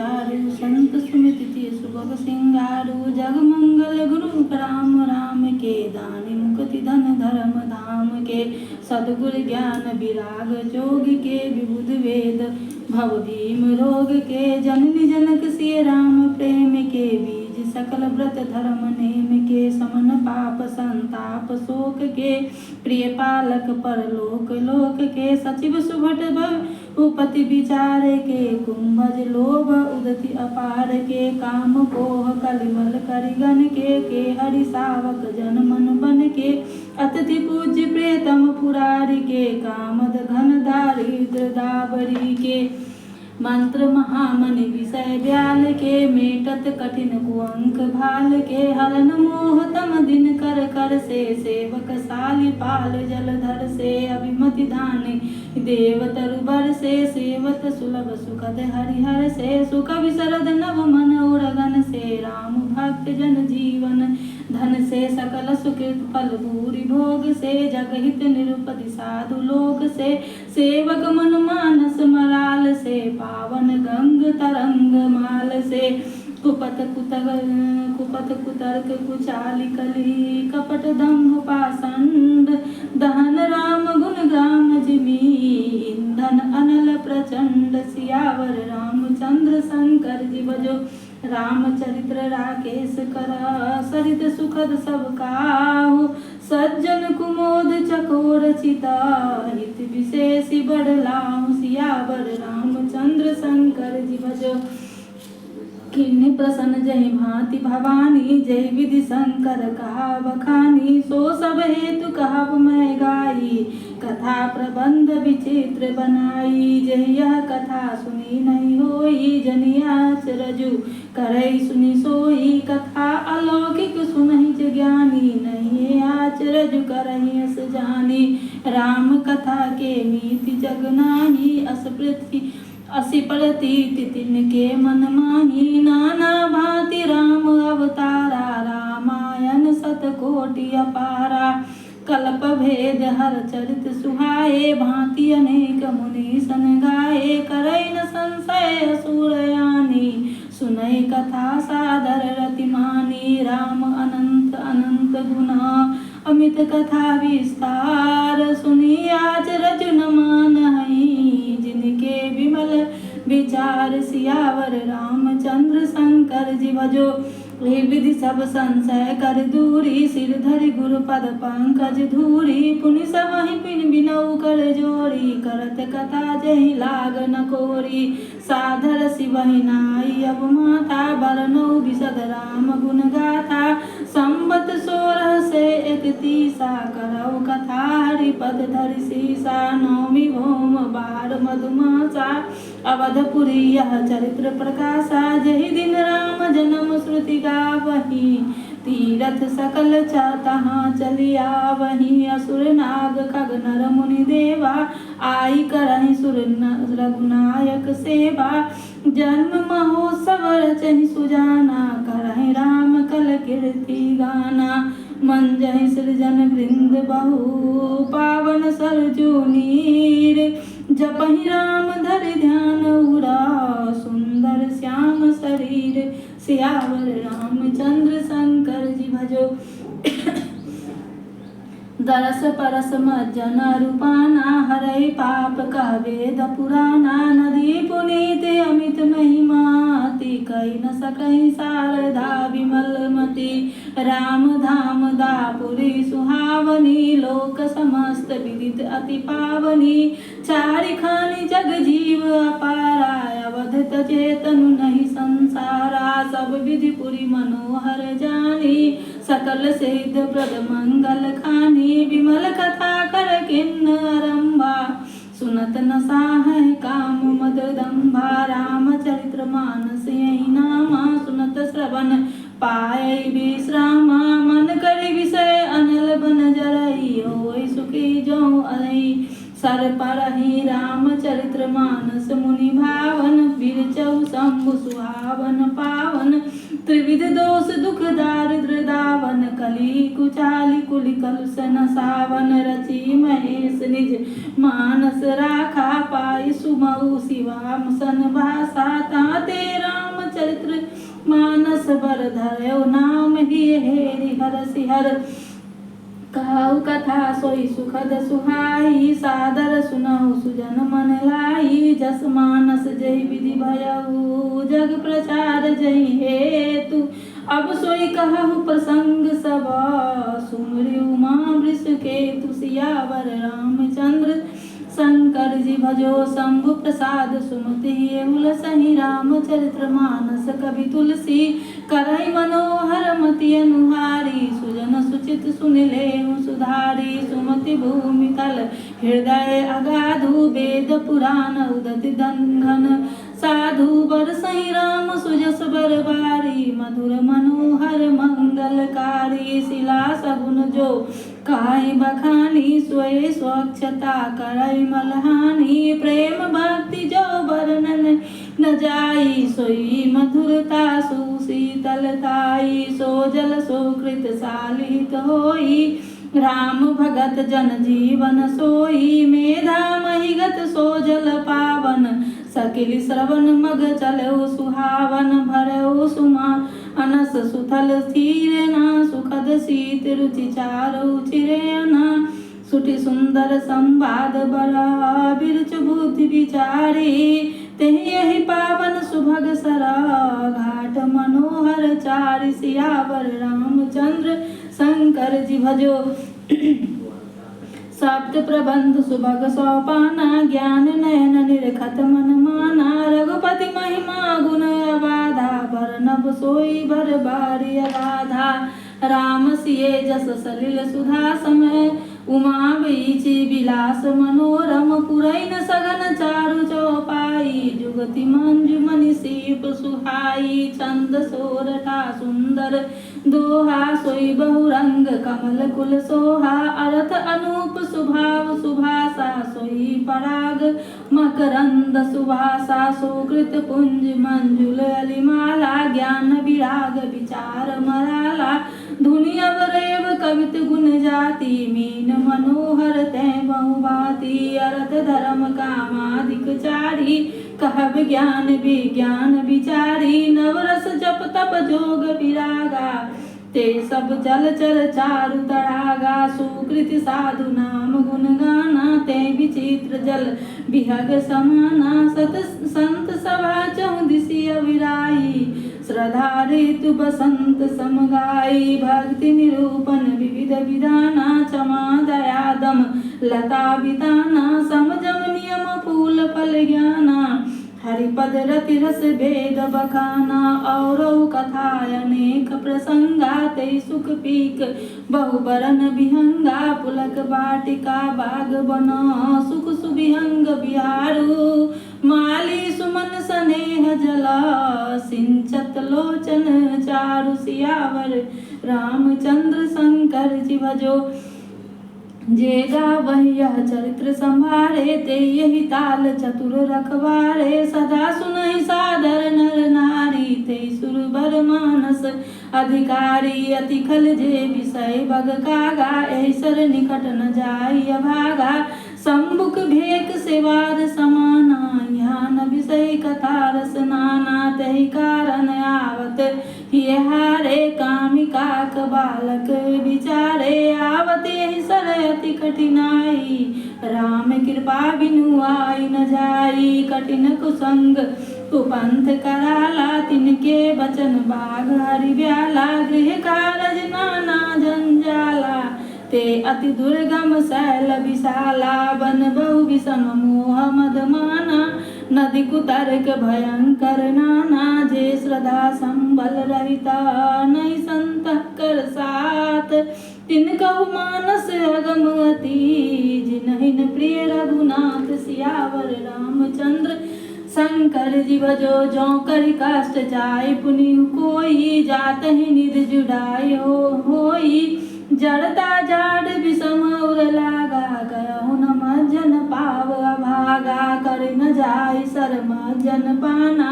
चारु संत सुमित सुबह सिंगारू जग मंगल गुरु राम राम के दानी मुक्ति धन धर्म धाम के सद्गुर ज्ञान विराग जोग के विबुध वेद भव भीम रोग के जननी जनक सिय राम प्रेम के बीज सकल व्रत धर्म नेम के समन पाप संताप शोक के प्रिय पालक परलोक लोक के सचिव सुभट उपति विचार के कुंभज लोभ उदति अपार के काम कोह कलिमल करिगन के हरि सावक जन मन बन के अतिथि पूज्य प्रियतम पुरारी के कामद घन दारिद्र दाबरी के मंत्र महामनि विषय ब्याल के मेटत कठिन कुअंक भाल के हलन मोह तम दिन कर कर से सेवक साली पाल जलधर से अभिमति धाने देव तरुबर से सेवत सुलभ सुखद हरिहर से सुख विसरद नव मन उड़गन से राम भक्त जन जीवन धन से सकल सुकृत फल भूरि भोग से जगहित निरुपति साधु लोक से सेवक मन मानस मराल से पावन गंग तरंग माल से कुपत कुतर्क कुचाली कली कपट दम्भ पाषंड दहन राम गुण ग्राम जिमी ईंधन अनल प्रचंड सियावर रामचंद्र शंकर जी बजो रामचरित्र राकेश करा सरित सुखद सब काहु सज्जन कुमोद चकोर चिता हित विशेषी बड़लाहु सियावर रामचंद्र शंकर जी भजो किन्नी प्रसन्न जय भांति भवानी जय विधि शंकर कहा बखानी सो सब हेतु कहाव मैं गाई कथा प्रबंध विचित्र बनाई जय यह कथा सुनी नहीं होई जनियाच रजु करई सुनी सोई कथा अलौकिक सुनहि ज्ञानी नहीं आचरज करहि अस जानी राम कथा के मीति जगनाही अस पृथ्वी असि प्रतीत तिनके मन माही नाना भांति राम अवतारा रामायण सतकोटि अपारा कल्प भेद हर चरित सुहाए भांति अनेक मुनि सन गाए करई न संशय असुरयानी सुनई कथा सादर रतिमानी राम अनंत अनंत गुना अमित कथा विस्तार सुनी आज रज न मानहि जिनके विमल विचार सियावर रामचंद्र शंकर जी भजो विधि सब संशय कर दूरी सिर धरि गुरु पद पंकज धूरी पुनि समहि पिन बिनऊ कर जोड़ी करत कथा जहि लाग न कोरी साधर शिवहि नाई अब माथा बरनौ विशद राम गुण गाथा संबत 16 से 31 करौ कथा हरिपद धरि सीसा नौमी भौम बार मधुमासा अवधपुरी यह चरित्र प्रकाशा जहि दिन राम जन्म श्रुति गावही तीरथ सकल तहाँ चलिया वही असुर नाग खग नर मुनि देवा आई करहि सुर रघुनायक सेवा जन्म महोत्सव रचहि सुजाना करहि राम कल कीर्ति गाना मंजहि सृजन वृंद बहु पावन सरजू नीर जपहि राम धरि ध्यान उरा सुंदर श्याम शरीर सियावर रामचंद्र शंकर जी भजो दरस परस मज्जन रूपाना हरई पाप का वेद पुराना नदी पुनीत अमित महिमा कई न सकई शारदा विमल मति राम धाम दापुरी सुहावनी लोक समस्त विदित अति पावनी चारि खानी जग जीव अपारा अवधत चेतनु नहीं संसारा सब विधि पुरी मनोहर जानी सकल सिद्ध प्रद मंगल खानी विमल कथा कर किन्न आरंभा सुनत न साहै काम मद दंभा रामचरित्र मानस यही नामा सुनत श्रवण पाए विश्रामा मन करि विषय अनल बन जरई होई सुखी जो अलई सर परहि रामचरित्र मानस मुनि भावन बिरचौ शंभु सुहावन पावन त्रिविध दोष दुख दारिद्र दावन कली कुचाली कुलि कलुष नसावन रचि महेश निज मानस राखा पाई सुमऊ शिवा सन भाषा ताते राम धरयो नाम ही हेरि हरसि हर कहु कथा सोई सुखद सुहाई सादर सुनहु सुजन मन लाई जस मानस जय विधि भयउ जग प्रचार जय हेतु अब सोई कहु प्रसंग सब सुमरि उमा वृष केतु सियावर रामचंद्र शंकर जी भजो शंभु प्रसाद सुमति एहुल सही रामचरित्र मानस कवि तुलसी करई मनोहर मति अनुहारी सुजन सुचित सुनिले सुधारी सुमति भूमि तल हृदय अगाधु वेद पुराण उदति दंघन साधु बर सही राम सुजस बरबारी मधुर मनोहर मंगलकारी शिला सगुन जो काई बखानी स्वय स्वच्छता करई मलहानी प्रेम भक्ति जो वर्णन न जाई सोई मधुरता सुशीतलताई सो जल सुकृत सालित होई राम भगत जन जीवन सोई मेधा महिगत सो जल पावन सकिल श्रवण मग चलो सुहावन भरो सुमा अनस सुथल स्थिर न सुखद शीत रुचि चारु चिरेना सुटि सुंदर संवाद बरा बिरच बुद्धि विचारी तेहि यही पावन सुभग सरा घाट मनोहर चारि सियावर रामचंद्र शंकर जी भजो सप्त प्रबंध सुभग सोपाना ज्ञान नयन निरखत मन माना रघुपति महिमा गुण अबाधा भरनभ सोई भर बारी अगाधा राम सिए जस सलिल सुधा समय उमा बीची विलास मनोरम पुरैन सगन चारु चौपाई जुगति मंजु मनि सीप सुहाई छंद सोरठा सुंदर दोहा सोई बहुरंग कमल कुल सोहा अर्थ अनूप सुभाव सुभाषा सोई पराग मकरंद सुभाषा सुकृत पुंज मंजुल अलिमाला ज्ञान विराग विचार मराला धुनि अवरेव कवित गुण जाति मीन मनोहर तै बहुभाति अर्थ धर्म कामादिक चारी कहब ज्ञान विज्ञान विचारी नवरस जप तप जोग विरागा ते सब जल चर चारु तड़ागा सुकृति साधु नाम गुण गाना ते विचित्र जल विहग समाना सत संत सभा चौदिसी अविराई श्रद्धा ऋतु बसंत समगाई भक्ति निरूपण विविध विधाना क्षमा दया दम लता बिताना समजम नियम फूल फल ज्ञाना हरिपद रति रस भेद बखाना और कथा अनेक प्रसंगा ते सुख पीक बहुबरन विहंगा पुलक वाटिका बाग बना सुख सुविहंग बिहारू माली सुमन स्नेह जला सिंचत लोचन चारु सियावर रामचंद्र शंकर जी भजो जेगा वही यह चरित्र संभारे ते यही ताल चतुर रखवारे सदा सुनहि सादर नर नारी ते सुरबर मानस अधिकारी अति खल जे विषय बग कागा ऐसर निकट न जाई अभागा सम्मुख भेक सेवार समाना यहाँ विषय कथा रस नाना तहि कारण आवत ये हारे कामिका बालक विचारे आवत यही सर अति कठिनाई राम कृपा बिनु आई न जाई कठिन कुसंग कुपंथ कराला तिनके बचन बाग हरि ब्याला गृह कारज नाना जंजाला ते अति दुर्गम शैल विशाला बन बहु विषम मोह मदमाना नदी कुतर्क भयंकर नाना जे श्रद्धा संबल रहिता नहीं संत कर साथ तिन कहु मानस अगम अति जिनहिन प्रिय रघुनाथ सियावर रामचंद्र शंकर जी भजो जो करि काष्ट जाय पुनि कोई जात ही निध जुड़ाय होई जड़ता जाड़ विषम उर लागा गया न मज्जन पाव अभागा कर न जाय सर मज्जन पाना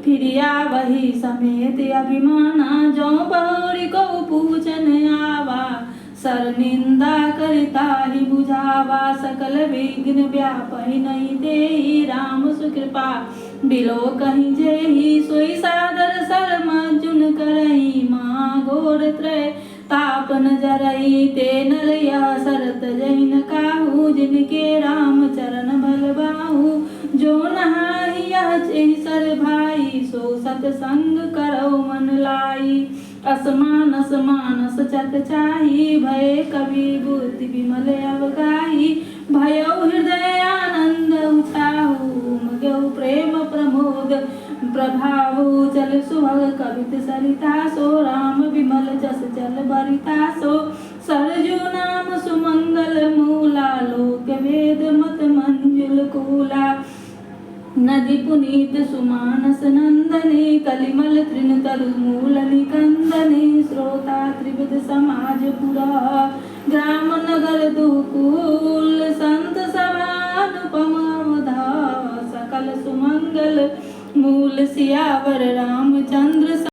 फिरिया वही समेत अभिमाना जो बहुरी को पूछन आवा सर निंदा करता ही बुझावा सकल विघ्न व्यापहि नहीं देहि राम सुकृपा बिलो कहीं जेहि सोई सादर सर मज्जुन करही घोर त्रय तापन जरई ते नलया सरत जैन काहू जिनके राम चरण भल बाहू जो नहाई यह सर भाई सो सतसंग करो मन लाई असमानस मानस चक चाही भय कवि बुद्धि विमल अवगाही भयो हृदय आनंद उछाहू मगौ प्रेम प्रमोद प्रभावु चल सुभग कवित सरिता सो राम विमल जस जल भरिता सो सरजू नाम सुमंगल मूला लोक वेद मत मंजुल कूला नदी पुनीत सुमानस नंदनी कलिमल तृण तरु मूल निकंदनी श्रोता त्रिविध समाज पुरा ग्राम नगर दुकूल संत सभानुपम अवधा सकल सुमंगल मूल सियावर रामचंद्र